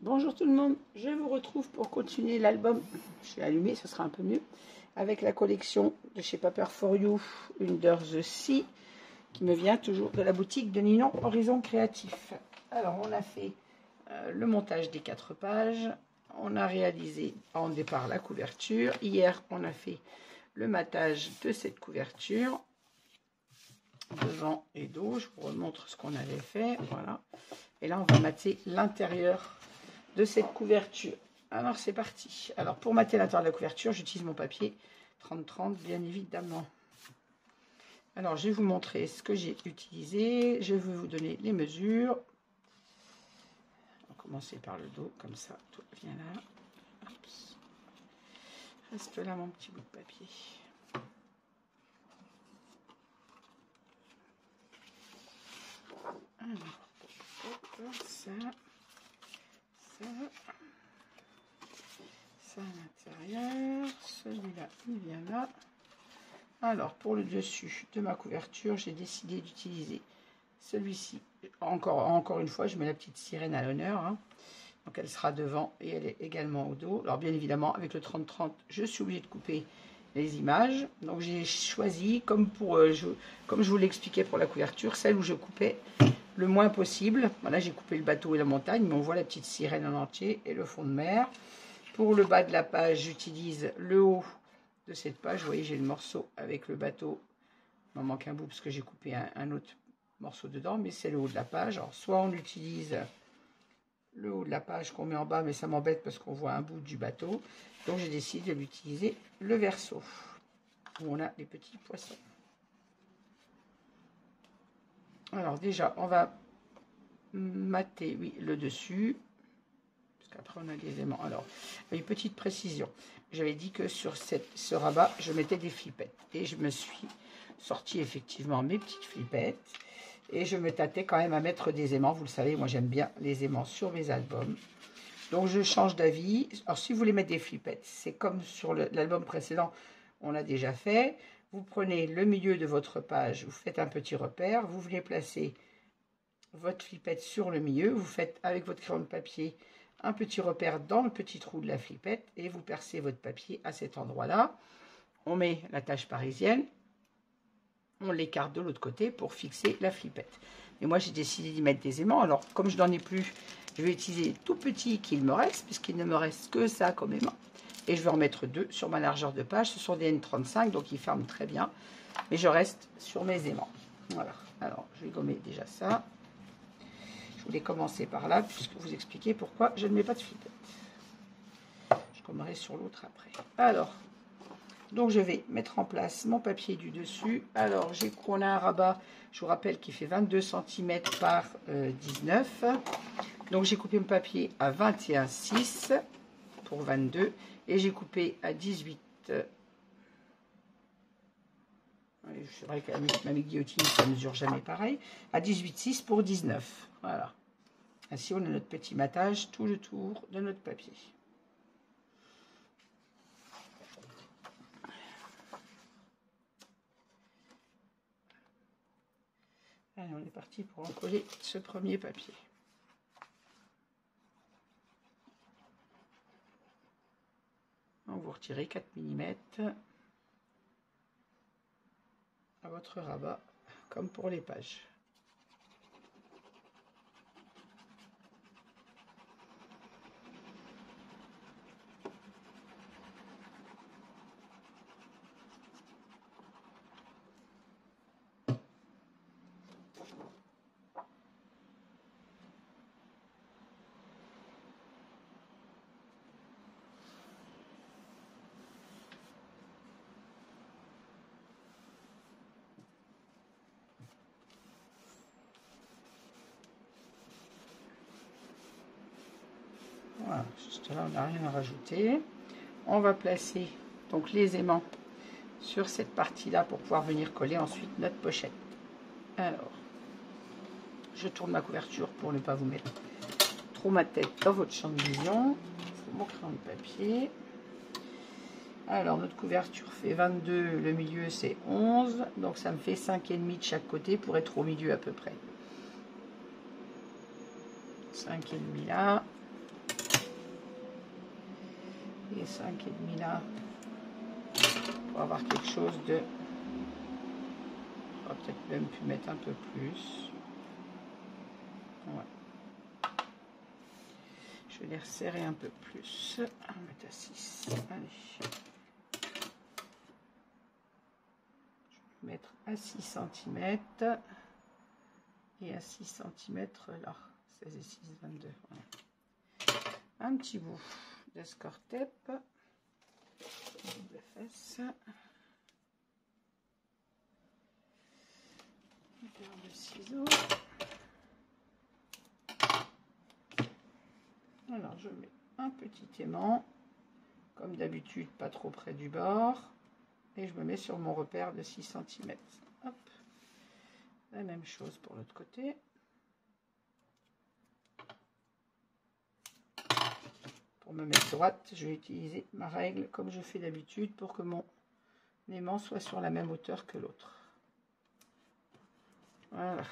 Bonjour tout le monde, je vous retrouve pour continuer l'album. Je suis allumée, ce sera un peu mieux. Avec la collection de chez Paper for You, Under the Sea, qui me vient toujours de la boutique de Ninon Horizon Créatif. Alors, on a fait le montage des 4 pages. On a réalisé en départ la couverture. Hier, on a fait le matage de cette couverture. Devant et dos, je vous remontre ce qu'on avait fait. Voilà. Et là, on va mater l'intérieur de cette couverture. Alors, c'est parti. Alors, pour mater l'intérieur de la couverture, j'utilise mon papier 30-30, bien évidemment. Alors, je vais vous montrer ce que j'ai utilisé. Je vais vous donner les mesures. On va commencer par le dos, comme ça, tout vient là. Oups. Reste là, mon petit bout de papier. Alors, ça à l'intérieur, celui-là il vient là. Alors pour le dessus de ma couverture, j'ai décidé d'utiliser celui-ci. Encore une fois, je mets la petite sirène à l'honneur, hein. Donc elle sera devant et elle est également au dos. Alors bien évidemment, avec le 30-30, je suis obligée de couper les images. Donc j'ai choisi, comme je vous l'expliquais pour la couverture, celle où je coupais le moins possible. Voilà, j'ai coupé le bateau et la montagne, mais on voit la petite sirène en entier et le fond de mer. Pour le bas de la page, j'utilise le haut de cette page. Vous voyez, j'ai le morceau avec le bateau. Il m'en manque un bout parce que j'ai coupé un autre morceau dedans, mais c'est le haut de la page. Alors, soit on utilise le haut de la page qu'on met en bas, mais ça m'embête parce qu'on voit un bout du bateau. Donc, j'ai décidé de l'utiliser le verso, où on a les petits poissons. Alors, déjà, on va mater, oui, le dessus. Après on a des aimants. Alors, une petite précision. J'avais dit que sur ce rabat, je mettais des flippettes. Et je me suis sorti effectivement mes petites flippettes. Et je me tâtais quand même à mettre des aimants. Vous le savez, moi j'aime bien les aimants sur mes albums. Donc je change d'avis. Alors si vous voulez mettre des flippettes, c'est comme sur l'album précédent, on l'a déjà fait. Vous prenez le milieu de votre page, vous faites un petit repère. Vous voulez placer votre flippette sur le milieu. Vous faites avec votre crayon de papier un petit repère dans le petit trou de la flippette et vous percez votre papier à cet endroit-là. On met la tache parisienne, on l'écarte de l'autre côté pour fixer la flippette. Et moi, j'ai décidé d'y mettre des aimants. Alors, comme je n'en ai plus, je vais utiliser tout petit qu'il me reste, puisqu'il ne me reste que ça comme aimant. Et je vais en mettre 2 sur ma largeur de page. Ce sont des N35, donc ils ferment très bien. Mais je reste sur mes aimants. Voilà. Alors, je vais gommer déjà ça. Je voulais commencer par là, puisque vous expliquer pourquoi je ne mets pas de flippette. Je gommerai sur l'autre après. Alors, donc je vais mettre en place mon papier du dessus. Alors, on a un rabat, je vous rappelle, qui fait 22 cm par 19. Donc, j'ai coupé mon papier à 21,6 pour 22. Et j'ai coupé à 18. C'est vrai qu'avec ma guillotine, ça ne mesure jamais pareil. À 18,6 pour 19. Voilà. Ainsi, on a notre petit matage tout le tour de notre papier. Allez, on est parti pour encoller ce premier papier. Donc, vous retirez 4 mm à votre rabat, comme pour les pages. Voilà, juste là, on n'a rien à rajouter. On va placer donc les aimants sur cette partie-là pour pouvoir venir coller ensuite notre pochette. Alors, je tourne ma couverture pour ne pas vous mettre trop ma tête dans votre champ de vision. C'est mon crayon de papier. Alors, notre couverture fait 22, le milieu c'est 11, donc ça me fait 5,5 de chaque côté pour être au milieu à peu près. 5,5 là. et 5,5 là pour avoir quelque chose de... On va peut-être même pu mettre un peu plus. Ouais. Je vais les resserrer un peu plus. On va mettre à 6. Allez. Je vais mettre à 6 cm. Et à 6 cm là. 16 et 6, 22. Voilà. Un petit bout d'escore tape. Double fesse. Une paire de ciseaux. Alors je mets un petit aimant, comme d'habitude pas trop près du bord, et je me mets sur mon repère de 6 cm. Hop. La même chose pour l'autre côté. Pour me mettre droite, je vais utiliser ma règle comme je fais d'habitude pour que mon aimant soit sur la même hauteur que l'autre. Voilà.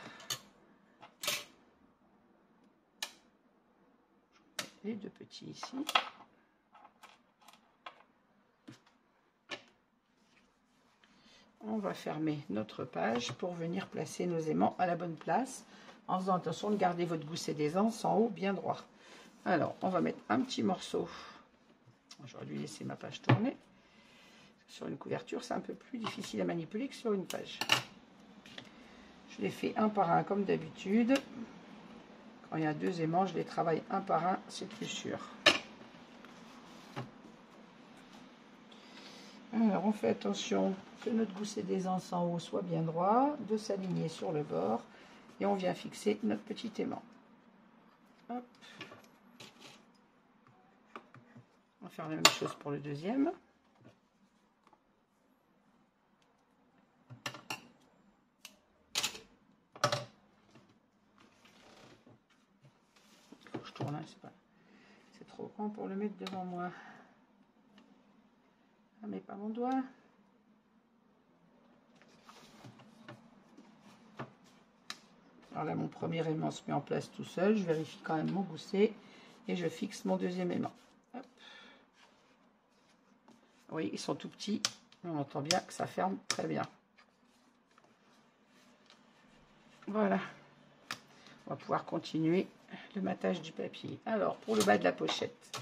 Les deux petits ici. On va fermer notre page pour venir placer nos aimants à la bonne place en faisant attention de garder votre gousset d'aisance en haut bien droit. Alors, on va mettre un petit morceau. J'aurais dû laisser ma page tourner. Sur une couverture, c'est un peu plus difficile à manipuler que sur une page. Je les fais un par un comme d'habitude. Quand il y a deux aimants, je les travaille un par un, c'est plus sûr. Alors, on fait attention que notre gousset d'aisance en haut soit bien droit, de s'aligner sur le bord, et on vient fixer notre petit aimant. Hop. On va faire la même chose pour le deuxième. Faut que je tourne, c'est trop grand pour le mettre devant moi. Ah, mais pas mon doigt. Alors là, mon premier aimant se met en place tout seul. Je vérifie quand même mon gousset et je fixe mon deuxième aimant. Hop. Oui, ils sont tout petits. On entend bien que ça ferme très bien. Voilà. On va pouvoir continuer le matage du papier. Alors, pour le bas de la pochette,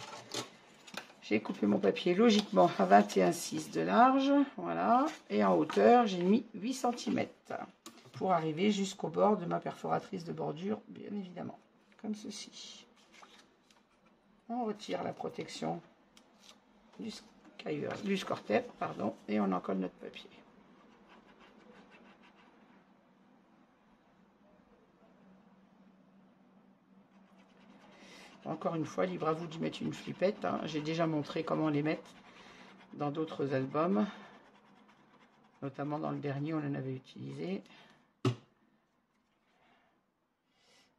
j'ai coupé mon papier logiquement à 21,6 de large. Voilà. Et en hauteur, j'ai mis 8 cm. Pour arriver jusqu'au bord de ma perforatrice de bordure, bien évidemment, comme ceci. On retire la protection du score tape, pardon, et on encolle notre papier. Encore une fois, libre à vous d'y mettre une flippette. Hein. J'ai déjà montré comment les mettre dans d'autres albums, notamment dans le dernier, on en avait utilisé.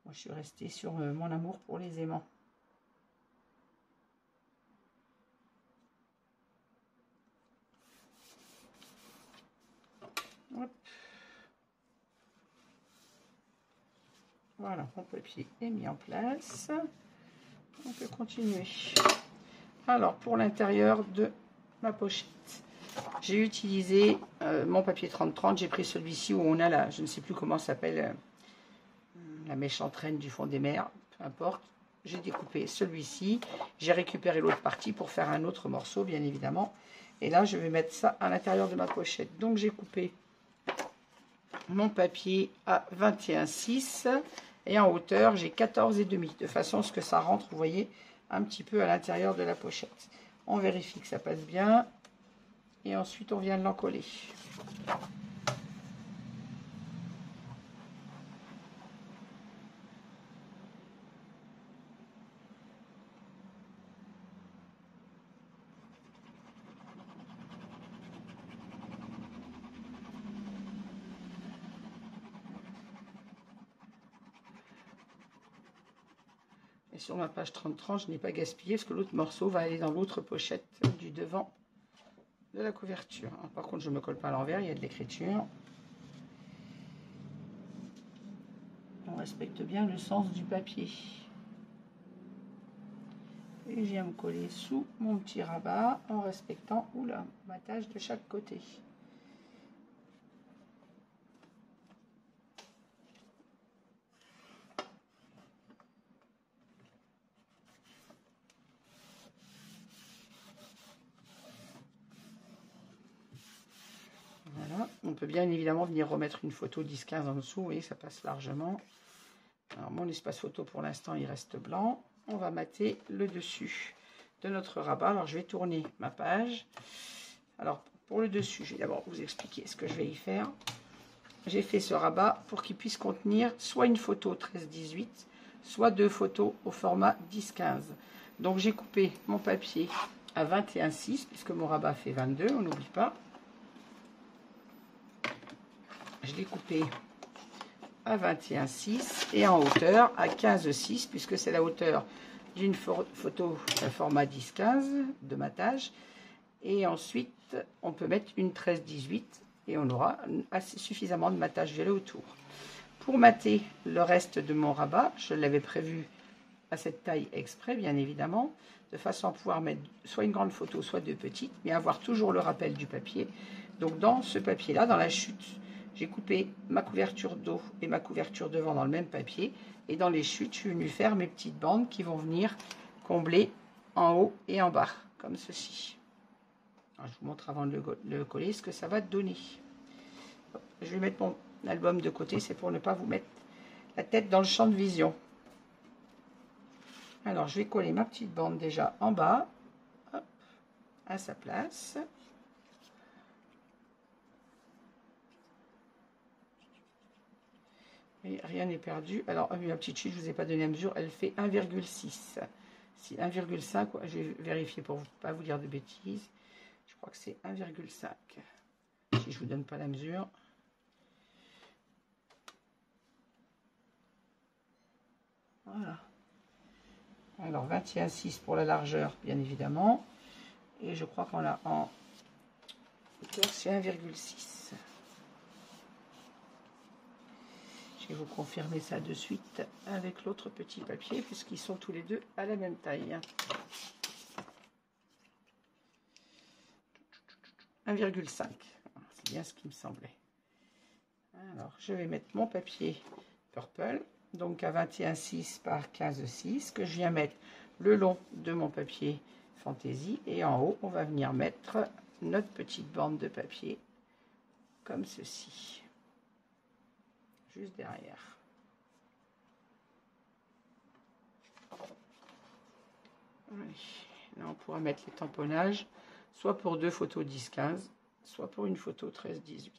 Moi, je suis restée sur mon amour pour les aimants. Hop. Voilà, mon papier est mis en place. On peut continuer. Alors, pour l'intérieur de ma pochette, j'ai utilisé mon papier 30-30. J'ai pris celui-ci où on a la, je ne sais plus comment s'appelle, la méchante reine du fond des mers, peu importe. J'ai découpé celui-ci, j'ai récupéré l'autre partie pour faire un autre morceau, bien évidemment. Et là, je vais mettre ça à l'intérieur de ma pochette. Donc, j'ai coupé mon papier à 21,6 et en hauteur, j'ai 14,5, de façon à ce que ça rentre, vous voyez, un petit peu à l'intérieur de la pochette. On vérifie que ça passe bien et ensuite, on vient l'encoller. Et sur ma page 30-30, je n'ai pas gaspillé parce que l'autre morceau va aller dans l'autre pochette du devant de la couverture. Par contre, je ne me colle pas à l'envers, il y a de l'écriture. On respecte bien le sens du papier. Et je viens me coller sous mon petit rabat en respectant ma tâche de chaque côté. Voilà, on peut bien évidemment venir remettre une photo 10-15 en dessous, et ça passe largement. Alors mon espace photo pour l'instant il reste blanc. On va mater le dessus de notre rabat. Alors je vais tourner ma page. Alors pour le dessus, je vais d'abord vous expliquer ce que je vais y faire. J'ai fait ce rabat pour qu'il puisse contenir soit une photo 13-18, soit deux photos au format 10-15. Donc j'ai coupé mon papier à 21,6 puisque mon rabat fait 22, on n'oublie pas. Je l'ai coupé à 21,6 et en hauteur à 15,6 puisque c'est la hauteur d'une photo format 10-15 de matage. Et ensuite, on peut mettre une 13-18 et on aura suffisamment de matage violet autour. Pour mater le reste de mon rabat, je l'avais prévu à cette taille exprès, bien évidemment, de façon à pouvoir mettre soit une grande photo, soit deux petites, mais avoir toujours le rappel du papier. Donc dans ce papier-là, dans la chute, j'ai coupé ma couverture dos et ma couverture devant dans le même papier. Et dans les chutes, je suis venue faire mes petites bandes qui vont venir combler en haut et en bas, comme ceci. Alors, je vous montre avant de le coller ce que ça va donner. Je vais mettre mon album de côté, c'est pour ne pas vous mettre la tête dans le champ de vision. Alors, je vais coller ma petite bande déjà en bas, hop, à sa place. Et rien n'est perdu. Alors, ma petite chute, je ne vous ai pas donné la mesure, elle fait 1,6. Si 1,5, je vais vérifier pour ne pas vous dire de bêtises. Je crois que c'est 1,5. Si je ne vous donne pas la mesure. Voilà. Alors, 21,6 pour la largeur, bien évidemment. Et je crois qu'on a en hauteur, c'est 1,6. Je vais vous confirmer ça de suite avec l'autre petit papier, puisqu'ils sont tous les deux à la même taille. 1,5. C'est bien ce qui me semblait. Alors, je vais mettre mon papier purple, donc à 21,6 par 15,6, que je viens mettre le long de mon papier fantaisie. Et en haut, on va venir mettre notre petite bande de papier, comme ceci. Juste derrière. Là, on pourra mettre les tamponnages, soit pour deux photos 10-15, soit pour une photo 13-18.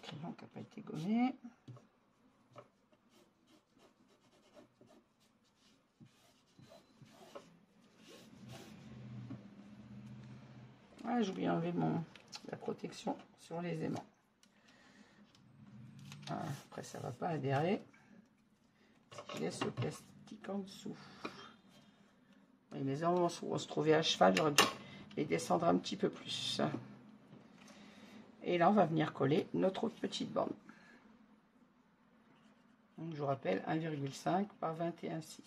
Crayon qui n'a pas été gommé. Ah, j'ai oublié d'enlever la protection sur les aimants. Ah, après, ça ne va pas adhérer. Je laisse le plastique en dessous. Oui, mes aimants vont se trouver à cheval, j'aurais dû les descendre un petit peu plus. Et là, on va venir coller notre autre petite bande. Donc, je vous rappelle, 1,5 par 21,6.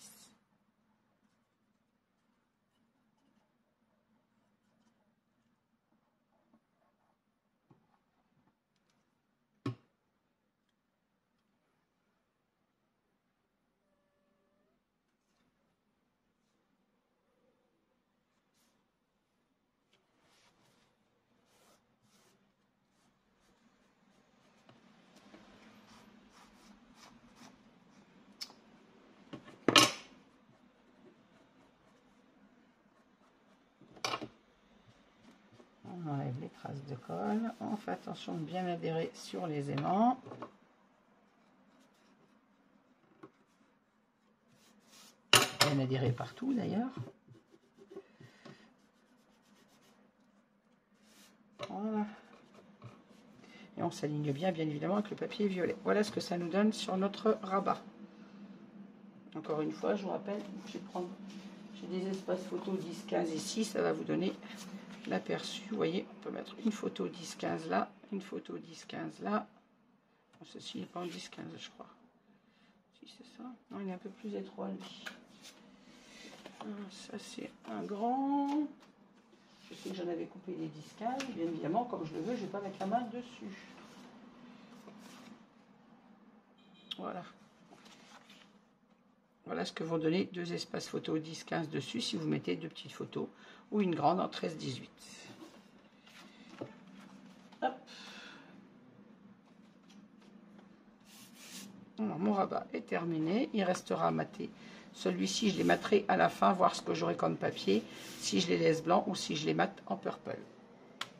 On enlève les traces de colle. On fait attention de bien adhérer sur les aimants. bien adhérer partout d'ailleurs. Voilà. Et on s'aligne bien, bien évidemment, avec le papier violet. Voilà ce que ça nous donne sur notre rabat. Encore une fois, je vous rappelle, j'ai des espaces photo 10, 15 ici, ça va vous donner l'aperçu. Vous voyez, on peut mettre une photo 10, 15 là, une photo 10, 15 là. Bon, ceci n'est pas en 10, 15, je crois. Si c'est ça. Non, il est un peu plus étroit, lui. Ça, c'est un grand. Je sais que j'en avais coupé des 10, 15. Bien évidemment, comme je le veux, je ne vais pas mettre la main dessus. Voilà. Voilà ce que vont donner deux espaces photo 10, 15 dessus si vous mettez deux petites photos ou une grande en 13, 18. Hop. Alors, mon rabat est terminé. Il restera à mater. Celui-ci, je les materai à la fin, voir ce que j'aurai comme papier, si je les laisse blancs ou si je les mate en purple.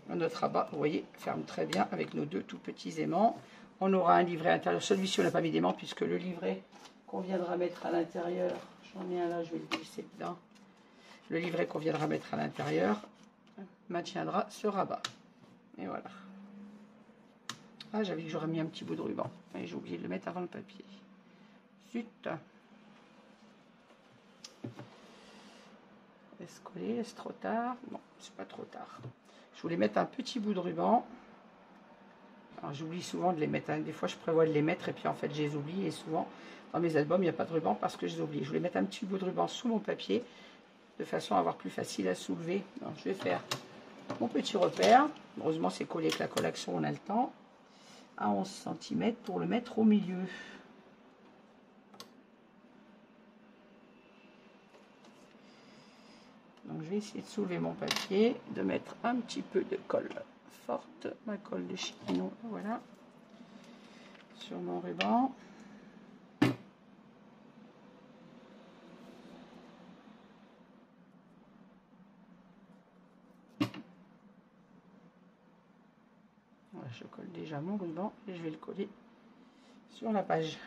Notre rabat, vous voyez, ferme très bien avec nos deux tout petits aimants. On aura un livret intérieur. Celui-ci, on n'a pas mis d'aimant puisque le livret qu'on viendra mettre à l'intérieur, j'en ai un là, je vais le glisser dedans. Le livret qu'on viendra mettre à l'intérieur maintiendra ce rabat. Et voilà. Ah, j'avais dit que j'aurais mis un petit bout de ruban. Et j'ai oublié de le mettre avant le papier. Zut. Est-ce coller? Est-ce trop tard? Non, c'est pas trop tard. Je voulais mettre un petit bout de ruban. Alors j'oublie souvent de les mettre. Hein. Des fois je prévois de les mettre et puis en fait je les oublie. Et souvent dans mes albums il n'y a pas de ruban parce que je les oublie. Je voulais mettre un petit bout de ruban sous mon papier de façon à avoir plus facile à soulever. Alors, je vais faire mon petit repère. Heureusement c'est collé avec la colle Action, on a le temps. À 11 cm pour le mettre au milieu. Donc je vais essayer de soulever mon papier, de mettre un petit peu de colle forte, ma colle de Chinon, voilà, sur mon ruban. Voilà, je colle déjà mon ruban et je vais le coller sur la page.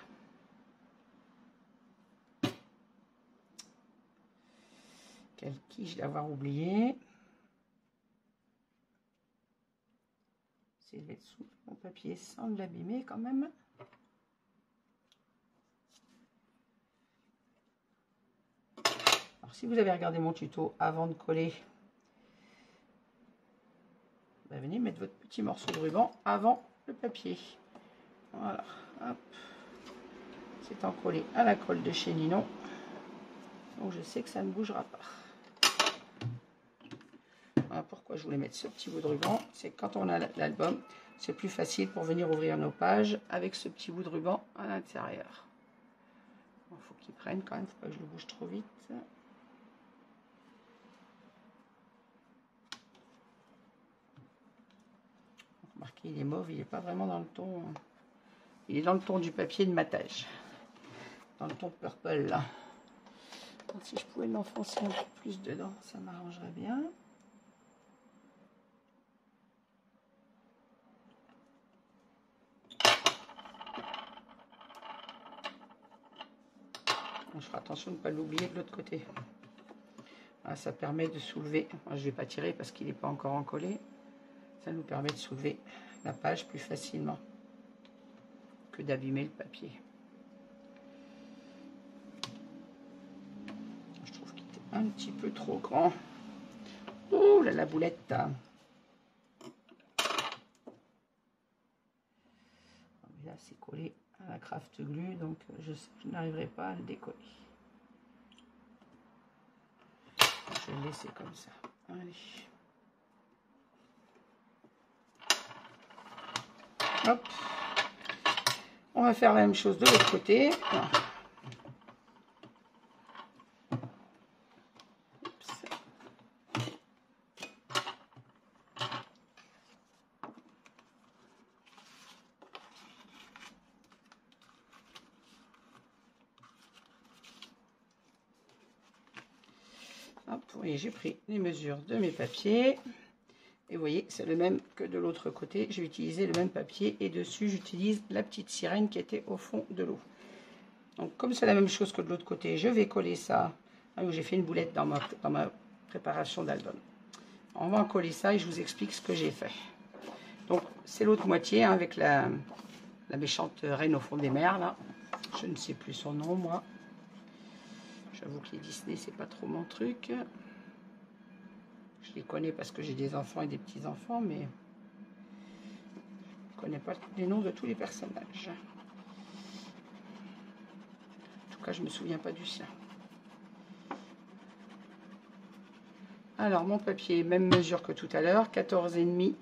Quelle quiche d'avoir oublié. C'est de mettre sous mon papier sans l'abîmer quand même. Alors si vous avez regardé mon tuto avant de coller, ben venez mettre votre petit morceau de ruban avant le papier. Voilà, hop. C'est encollé à la colle de chez Ninon. Donc je sais que ça ne bougera pas. Voilà pourquoi je voulais mettre ce petit bout de ruban. C'est que quand on a l'album, c'est plus facile pour venir ouvrir nos pages avec ce petit bout de ruban à l'intérieur. Il faut qu'il prenne quand même, il ne faut pas que je le bouge trop vite. Remarquez, il est mauve, il n'est pas vraiment dans le ton. Il est dans le ton du papier de matage. Dans le ton purple là. Donc, si je pouvais l'enfoncer un peu plus dedans, ça m'arrangerait bien. Je ferai attention de ne pas l'oublier de l'autre côté. Voilà, ça permet de soulever. Moi, je ne vais pas tirer parce qu'il n'est pas encore encollé. Ça nous permet de soulever la page plus facilement que d'abîmer le papier. Je trouve qu'il était un petit peu trop grand. Oh là, la boulette. Là, c'est collé à la craft glue, donc je n'arriverai pas à le décoller. Je vais le laisser comme ça. Allez. Hop. On va faire la même chose de l'autre côté. Hop, vous voyez, j'ai pris les mesures de mes papiers. Et vous voyez, c'est le même que de l'autre côté. J'ai utilisé le même papier et dessus, j'utilise la petite sirène qui était au fond de l'eau. Donc, comme c'est la même chose que de l'autre côté, je vais coller ça où j'ai fait une boulette dans ma préparation d'album. On va en coller ça et je vous explique ce que j'ai fait. Donc, c'est l'autre moitié hein, avec la méchante reine au fond des mers, là. Je ne sais plus son nom, moi. J'avoue que les Disney, c'est pas trop mon truc. Je les connais parce que j'ai des enfants et des petits-enfants, mais je ne connais pas les noms de tous les personnages. En tout cas, je ne me souviens pas du sien. Alors, mon papier, même mesure que tout à l'heure, 14,5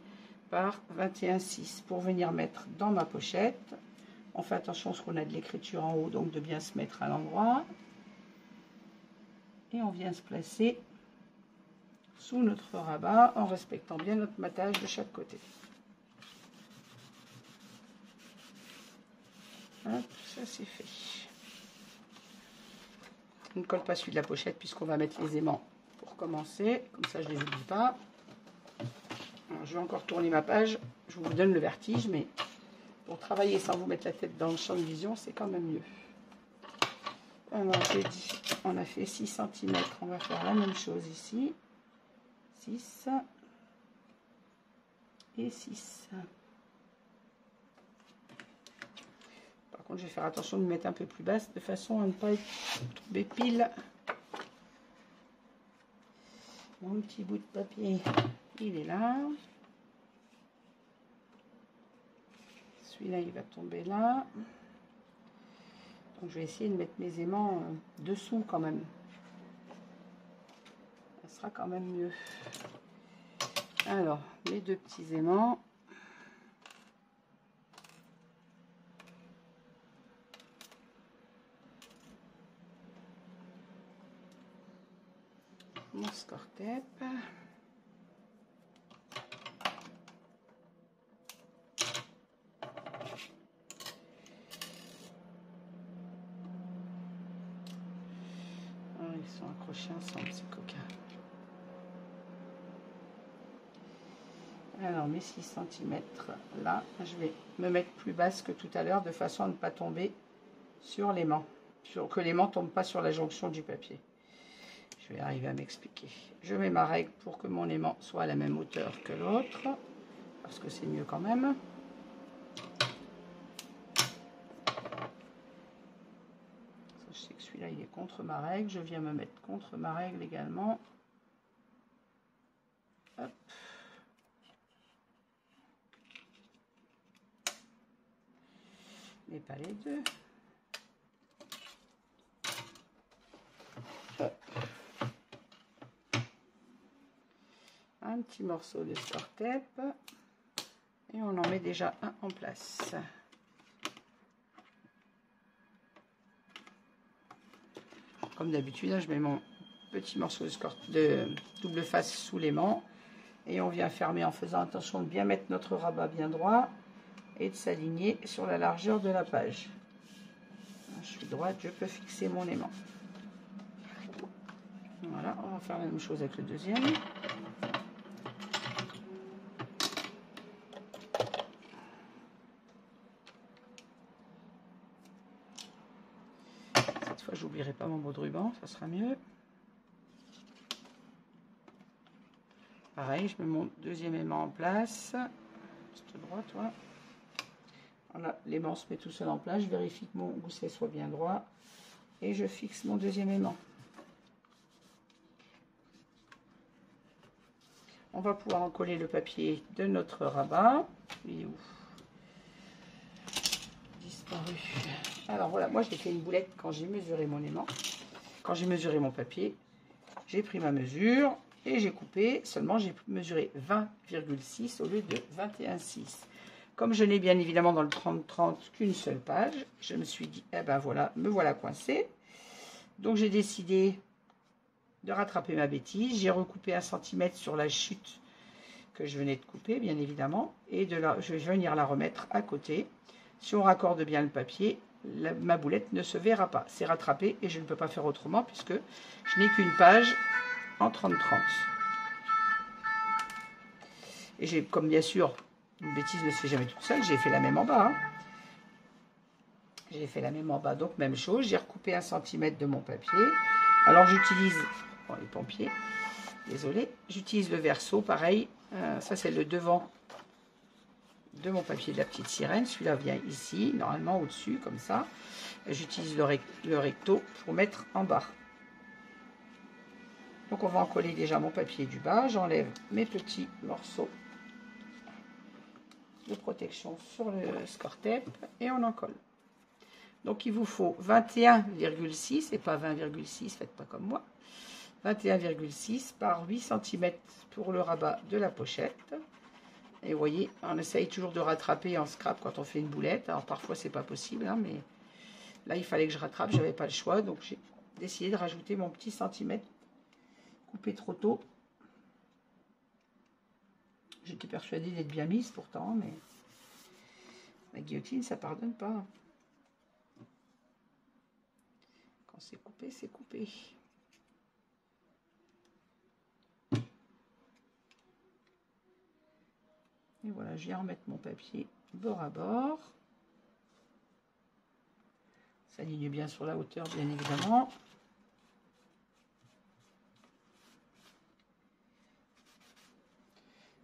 par 21,6 pour venir mettre dans ma pochette. On fait attention parce qu'on a de l'écriture en haut, donc de bien se mettre à l'endroit. Et on vient se placer sous notre rabat en respectant bien notre matage de chaque côté. Hop, ça c'est fait. On ne colle pas celui de la pochette puisqu'on va mettre les aimants pour commencer. Comme ça je ne les oublie pas. Alors, je vais encore tourner ma page. Je vous donne le vertige, mais pour travailler sans vous mettre la tête dans le champ de vision, c'est quand même mieux. Alors j'ai dit, on a fait 6 cm. On va faire la même chose ici. 6 et 6. Par contre, je vais faire attention de me mettre un peu plus basse de façon à ne pas tomber pile. Mon petit bout de papier, il est là. Celui-là, il va tomber là. Donc, je vais essayer de mettre mes aimants dessous quand même. Ça sera quand même mieux. Alors, mes deux petits aimants. Mon score tape. Ils sont accrochés ensemble, ces coquins. Alors, mes 6 cm là, je vais me mettre plus basse que tout à l'heure de façon à ne pas tomber sur l'aimant. Que l'aimant ne tombe pas sur la jonction du papier. Je vais arriver à m'expliquer. Je mets ma règle pour que mon aimant soit à la même hauteur que l'autre, parce que c'est mieux quand même. Je sais que celui-là, il est contre ma règle. Je viens me mettre contre ma règle également. Hop. Mais pas les deux. Hop. Un petit morceau de score tape. Et on en met déjà un en place. Comme d'habitude, je mets mon petit morceau de double face sous l'aimant. Et on vient fermer en faisant attention de bien mettre notre rabat bien droit et de s'aligner sur la largeur de la page. Je suis droite, je peux fixer mon aimant. Voilà, on va faire la même chose avec le deuxième. Cette fois, j'oublierai pas mon bout de ruban, ça sera mieux. Pareil, je mets mon deuxième aimant en place. Juste droit, toi. Voilà, l'aimant se met tout seul en place. Je vérifie que mon gousset soit bien droit. Et je fixe mon deuxième aimant. On va pouvoir en coller le papier de notre rabat. Il est où? Disparu. Alors voilà, moi j'ai fait une boulette quand j'ai mesuré mon aimant. Quand j'ai mesuré mon papier, j'ai pris ma mesure et j'ai coupé. Seulement j'ai mesuré 20,6 au lieu de 21,6. Comme je n'ai bien évidemment dans le 30-30 qu'une seule page, je me suis dit, eh ben voilà, me voilà coincée. Donc j'ai décidé de rattraper ma bêtise. J'ai recoupé 1 cm sur la chute que je venais de couper, bien évidemment. Et je vais venir la remettre à côté. Si on raccorde bien le papier, ma boulette ne se verra pas. C'est rattrapé et je ne peux pas faire autrement puisque je n'ai qu'une page en 30-30. Et j'ai, comme bien sûr, une bêtise ne se fait jamais toute seule, j'ai fait la même en bas. Hein. J'ai fait la même en bas, donc même chose. J'ai recoupé 1 cm de mon papier. Alors j'utilise, bon, les pompiers, désolé, j'utilise le verso, pareil, ça c'est le devant de mon papier de la petite sirène, celui-là vient ici, normalement au-dessus, comme ça. J'utilise le recto pour mettre en bas. Donc on va en coller déjà mon papier du bas, j'enlève mes petits morceaux de protection sur le score tape et on en colle. Donc il vous faut 21,6 et pas 20,6, faites pas comme moi. 21,6 par 8 cm pour le rabat de la pochette. Et vous voyez, on essaye toujours de rattraper en scrap quand on fait une boulette. Alors parfois c'est pas possible, hein, mais là il fallait que je rattrape, j'avais pas le choix. Donc j'ai décidé de rajouter mon petit centimètre coupé trop tôt. J'étais persuadée d'être bien mise pourtant, mais la guillotine ça pardonne pas. Quand c'est coupé, c'est coupé. Et voilà, je viens remettre mon papier bord à bord. Ça aligne bien sur la hauteur, bien évidemment.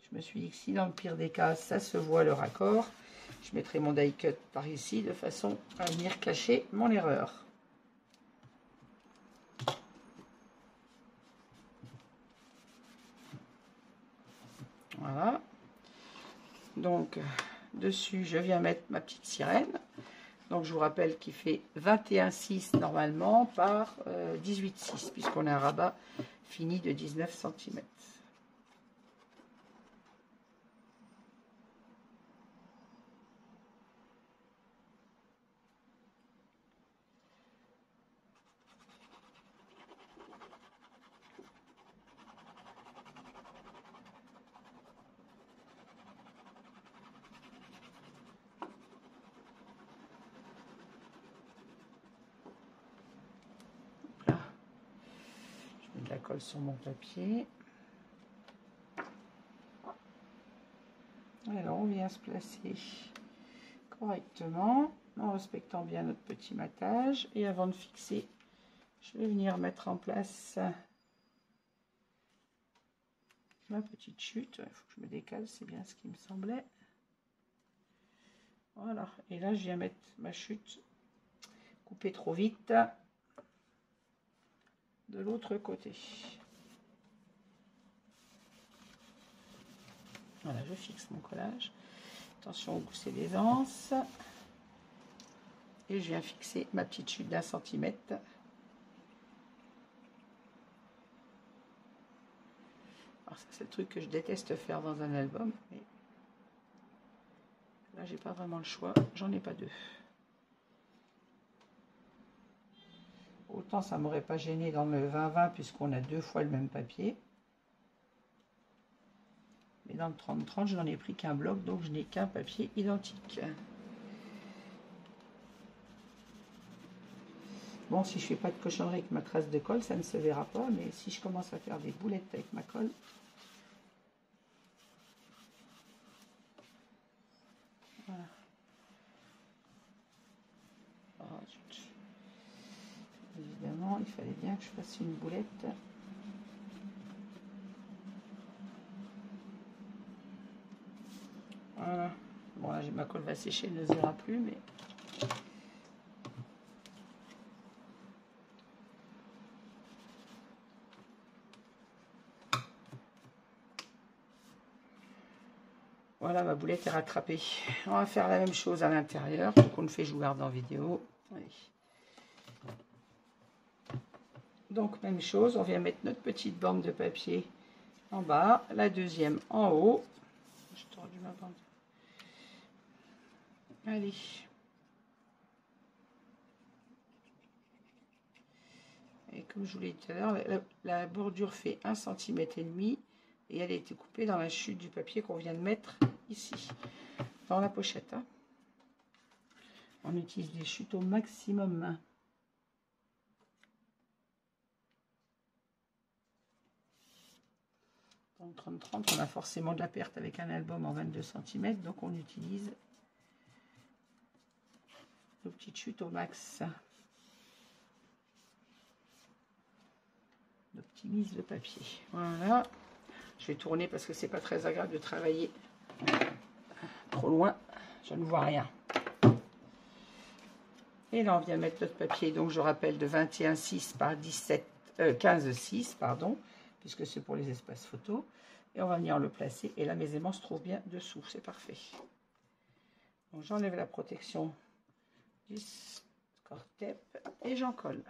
Je me suis dit que si dans le pire des cas, ça se voit le raccord, je mettrai mon die cut par ici de façon à venir cacher mon erreur. Voilà. Donc, dessus, je viens mettre ma petite sirène. Donc, je vous rappelle qu'il fait 21,6 normalement par 18,6, puisqu'on a un rabat fini de 19 cm. Je mets de la colle sur mon papier. Alors, on vient se placer correctement en respectant bien notre petit matage. Et avant de fixer, je vais venir mettre en place ma petite chute. Il faut que je me décale, c'est bien ce qui me semblait. Voilà. Et là, je viens mettre ma chute coupée trop vite de l'autre côté. Voilà, je fixe mon collage. Attention au gousset des anses. Et je viens fixer ma petite chute d'1 centimètre. Alors ça, c'est le truc que je déteste faire dans un album. Mais là, j'ai pas vraiment le choix. J'en ai pas deux. Autant ça m'aurait pas gêné dans le 20-20 puisqu'on a 2 fois le même papier. Mais dans le 30-30, je n'en ai pris qu'un bloc, donc je n'ai qu'un papier identique. Bon, si je fais pas de cochonnerie avec ma trace de colle, ça ne se verra pas. Mais si je commence à faire des boulettes avec ma colle, voilà. Oh, évidemment, il fallait bien que je fasse une boulette. Voilà. Bon, là, ma colle va sécher, elle ne se verra plus, mais... Voilà, ma boulette est rattrapée. On va faire la même chose à l'intérieur, donc on le fait, je vous garde en vidéo. Allez. Donc, même chose, on vient mettre notre petite bande de papier en bas, la deuxième en haut. J'ai tordu ma bande. Allez. Et comme je vous l'ai dit tout à l'heure, la bordure fait 1,5 cm et elle a été coupée dans la chute du papier qu'on vient de mettre ici, dans la pochette. Hein. On utilise des chutes au maximum. Dans le 30-30, on a forcément de la perte avec un album en 22 cm, donc on utilise nos petites chutes au max. On optimise le papier. Voilà. Je vais tourner parce que c'est pas très agréable de travailler trop loin. Je ne vois rien. Et là, on vient mettre notre papier. Donc, je rappelle de 21,6 par 15,6, pardon, puisque c'est pour les espaces photos. Et on va venir le placer. Et là, mes aimants se trouvent bien dessous. C'est parfait. Donc, j'enlève la protection du score tape et j'en colle.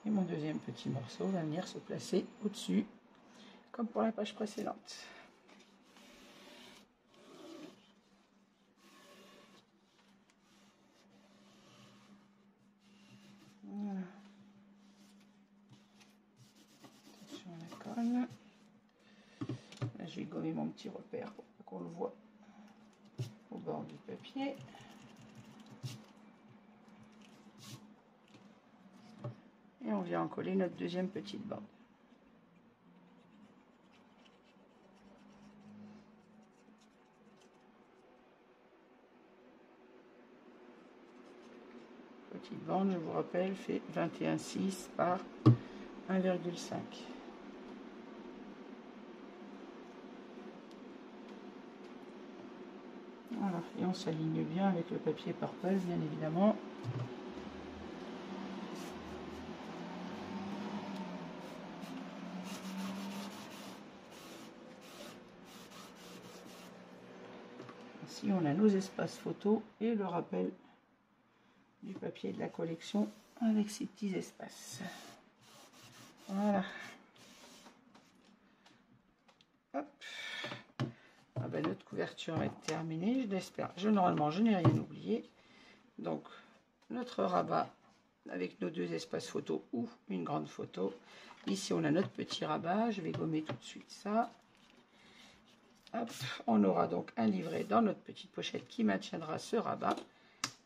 Et mon deuxième petit morceau va venir se placer au-dessus, comme pour la page précédente. Voilà. Attention à la colle. Là, je vais gommer mon petit repère pour qu'on le voit au bord du papier. Et on vient en coller notre deuxième petite bande. Petite bande, je vous rappelle, fait 21,6 par 1,5. Voilà, et on s'aligne bien avec le papier purple, bien évidemment. Ici, on a nos espaces photos et le rappel du papier de la collection avec ces petits espaces. Voilà. Hop. Ah ben, notre couverture est terminée, je l'espère. Normalement, je n'ai rien oublié. Donc, notre rabat avec nos deux espaces photos ou une grande photo. Ici, on a notre petit rabat. Je vais gommer tout de suite ça. Hop. On aura donc un livret dans notre petite pochette qui maintiendra ce rabat.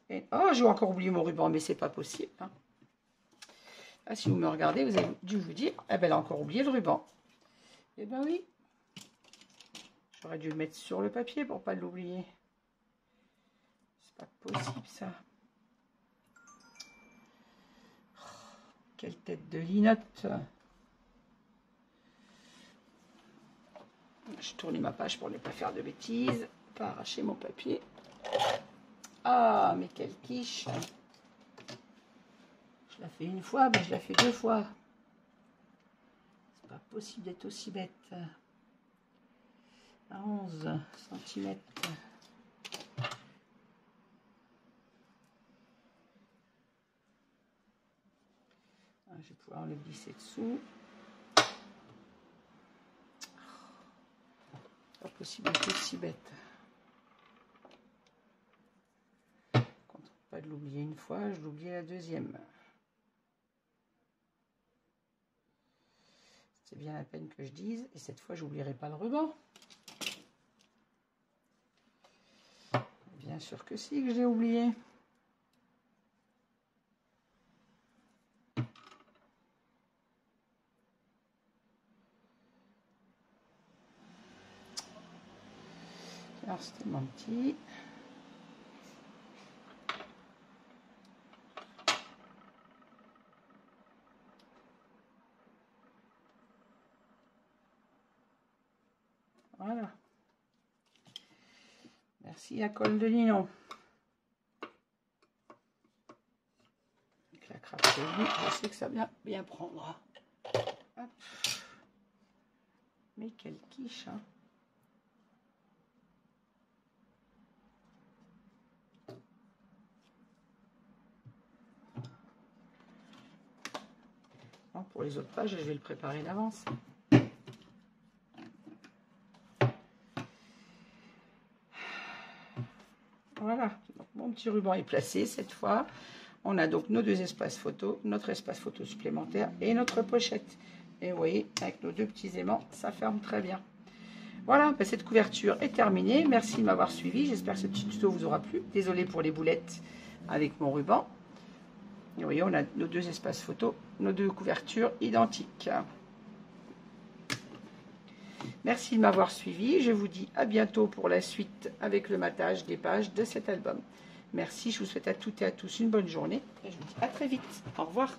Et, oh, j'ai encore oublié mon ruban, mais c'est pas possible. Hein. Ah, si vous me regardez, vous avez dû vous dire, eh ben, elle a encore oublié le ruban. Eh ben oui. J'aurais dû le mettre sur le papier pour pas l'oublier. C'est pas possible ça. Oh, quelle tête de linotte. Je tourne ma page pour ne pas faire de bêtises. Pas arracher mon papier. Ah, mais quelle quiche. Je la fais une fois, mais je la fais deux fois. C'est pas possible d'être aussi bête. À 11 cm. Je vais pouvoir le glisser dessous. Pas possible d'être aussi bête. Quand pas de l'oublier une fois, je l'oublie la deuxième. C'est bien la peine que je dise. Et cette fois, j'oublierai pas le ruban. Bien sûr que si, que j'ai oublié. Alors, c'était mon petit. Voilà. Merci à colle de nylon. Avec la craque de lui, je sais que ça va bien prendre. Hop. Mais quelle quiche, hein. pour les autres pages, je vais le préparer d'avance. Voilà, donc mon petit ruban est placé cette fois. On a donc nos deux espaces photo, notre espace photo supplémentaire et notre pochette. Et vous voyez, avec nos deux petits aimants, ça ferme très bien. Voilà, ben cette couverture est terminée. Merci de m'avoir suivi. J'espère que ce petit tuto vous aura plu. Désolée pour les boulettes avec mon ruban. Et vous voyez, on a nos deux espaces photo, nos deux couvertures identiques. Merci de m'avoir suivi. Je vous dis à bientôt pour la suite avec le matage des pages de cet album. Merci, je vous souhaite à toutes et à tous une bonne journée. Et je vous dis à très vite. Au revoir.